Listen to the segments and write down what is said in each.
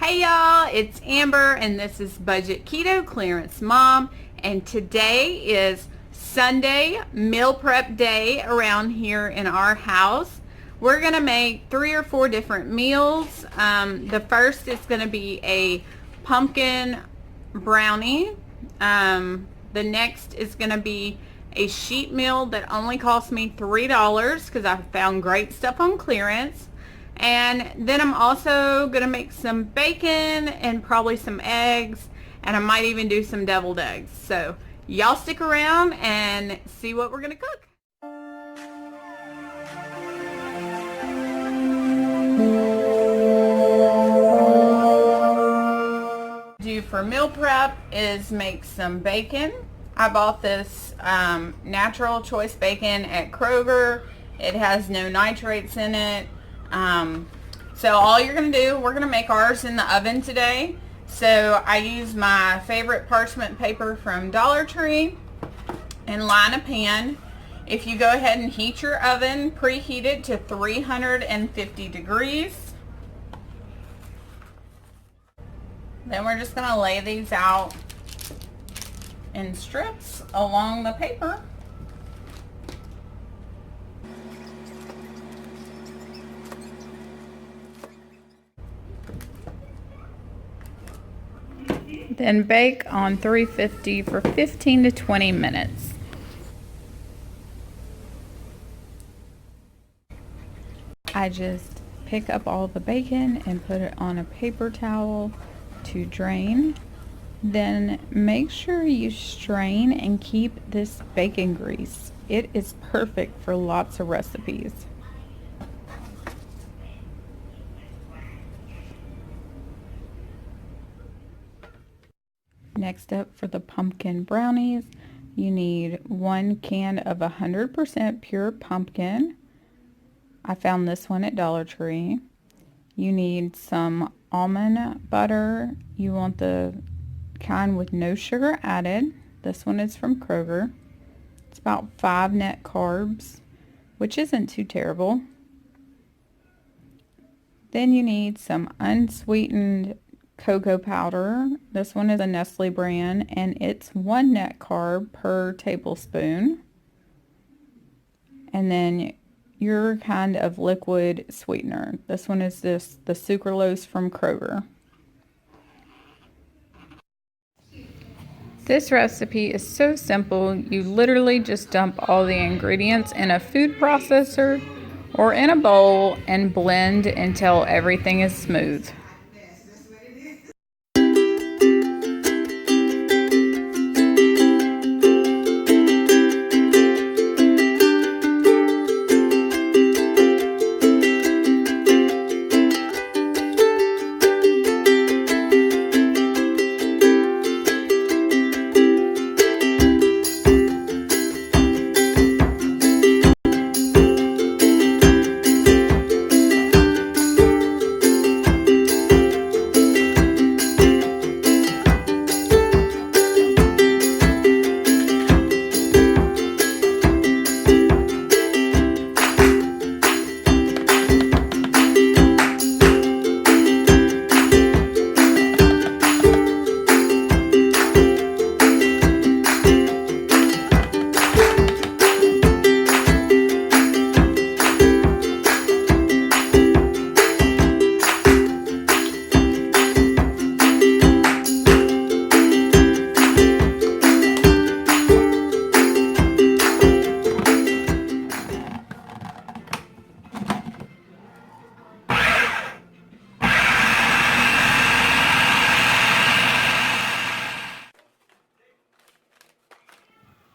Hey y'all, it's Amber and this is Budget Keto Clearance Mom, and today is Sunday meal prep day around here in our house. We're going to make 3 or 4 different meals. The first is going to be a pumpkin brownie. The next is going to be a sheet meal that only cost me $3 because I found great stuff on clearance. And then I'm also going to make some bacon and probably some eggs, and I might even do some deviled eggs. So y'all stick around and see what we're going to cook. Do for meal prep is make some bacon. I bought this natural choice bacon at Kroger. It has no nitrates in it. So all you're going to do, we're going to make ours in the oven today. So I use my favorite parchment paper from Dollar Tree and line a pan. If you go ahead and heat your oven, preheat it to 350 degrees. Then we're just going to lay these out in strips along the paper. Then bake on 350 for 15 to 20 minutes. I just pick up all the bacon and put it on a paper towel to drain. Then make sure you strain and keep this bacon grease. It is perfect for lots of recipes. Next up, for the pumpkin brownies, you need 1 can of 100% pure pumpkin. I found this one at Dollar Tree. You need some almond butter. You want the kind with no sugar added. This one is from Kroger. It's about 5 net carbs, which isn't too terrible. Then you need some unsweetened cocoa powder. This one is a Nestle brand and it's 1 net carb per tablespoon. And then your kind of liquid sweetener. This one is the sucralose from Kroger. This recipe is so simple. You literally just dump all the ingredients in a food processor or in a bowl and blend until everything is smooth.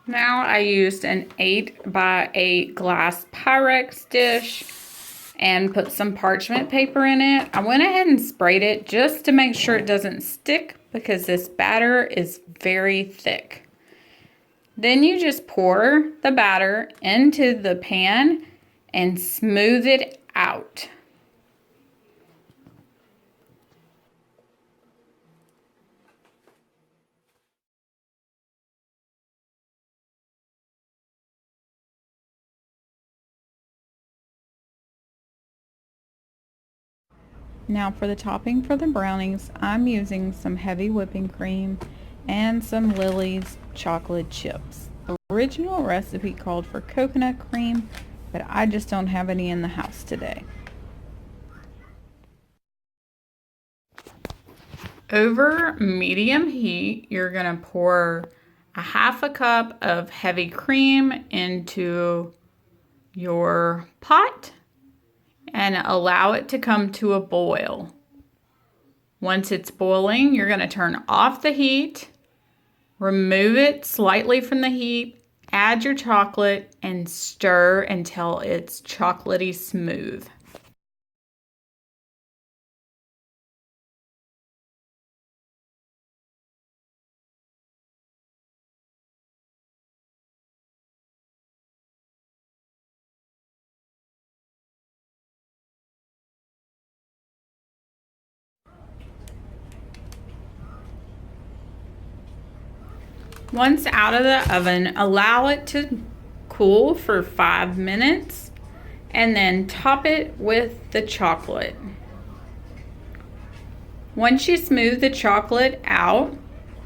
Now I used an 8 by 8 glass Pyrex dish and put some parchment paper in it. I went ahead and sprayed it just to make sure it doesn't stick because this batter is very thick. Then you just pour the batter into the pan and smooth it out. Now for the topping for the brownies, I'm using some heavy whipping cream and some Lily's chocolate chips. The original recipe called for coconut cream, but I just don't have any in the house today. Over medium heat, you're going to pour a half a cup of heavy cream into your pot and allow it to come to a boil. Once it's boiling, you're going to turn off the heat, remove it slightly from the heat, add your chocolate, and stir until it's chocolatey smooth. Once out of the oven, allow it to cool for 5 minutes and then top it with the chocolate. Once you smooth the chocolate out,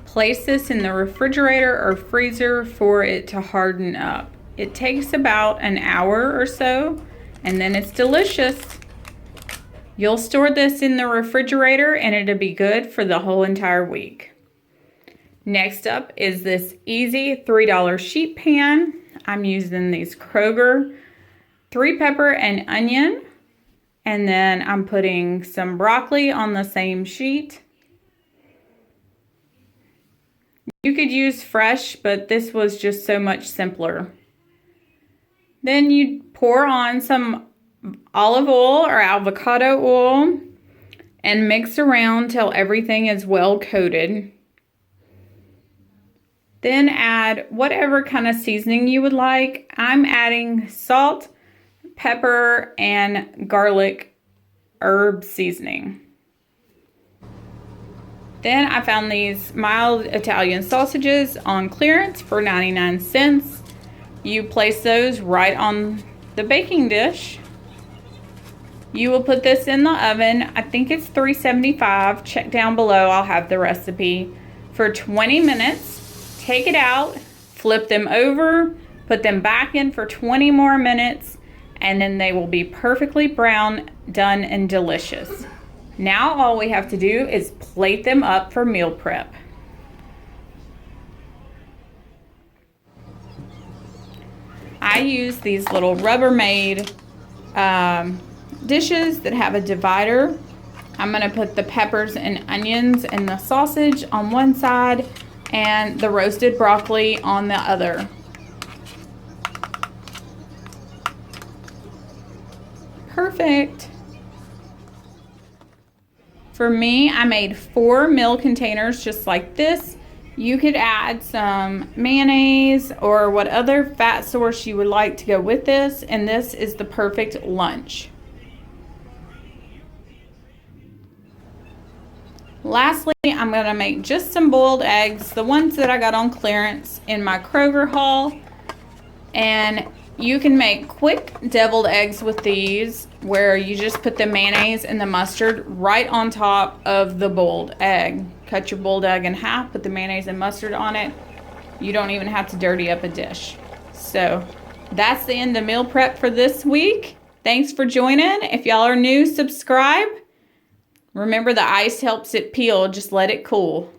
place this in the refrigerator or freezer for it to harden up. It takes about an hour or so, and then it's delicious. You'll store this in the refrigerator and it'll be good for the whole entire week. Next up is this easy $3 sheet pan. I'm using these Kroger 3 pepper and onion, and then I'm putting some broccoli on the same sheet. You could use fresh, but this was just so much simpler. Then you pour on some olive oil or avocado oil and mix around till everything is well coated. Then add whatever kind of seasoning you would like. I'm adding salt, pepper, and garlic herb seasoning. Then I found these mild Italian sausages on clearance for 99 cents. You place those right on the baking dish. You will put this in the oven. I think it's 375. Check down below. I'll have the recipe. For 20 minutes. Take it out, flip them over, put them back in for 20 more minutes, and then they will be perfectly brown, done, and delicious. Now all we have to do is plate them up for meal prep. I use these little Rubbermaid dishes that have a divider. I'm going to put the peppers and onions and the sausage on one side and the roasted broccoli on the other. Perfect. For me, I made 4 meal containers just like this. You could add some mayonnaise or what other fat source you would like to go with this, and this is the perfect lunch. Lastly, I'm going to make just some boiled eggs, the ones that I got on clearance in my Kroger haul. And you can make quick deviled eggs with these, where you just put the mayonnaise and the mustard right on top of the boiled egg. Cut your boiled egg in half, put the mayonnaise and mustard on it. You don't even have to dirty up a dish. So that's the end of meal prep for this week. Thanks for joining. If y'all are new, subscribe. Remember, the ice helps it peel. Just let it cool.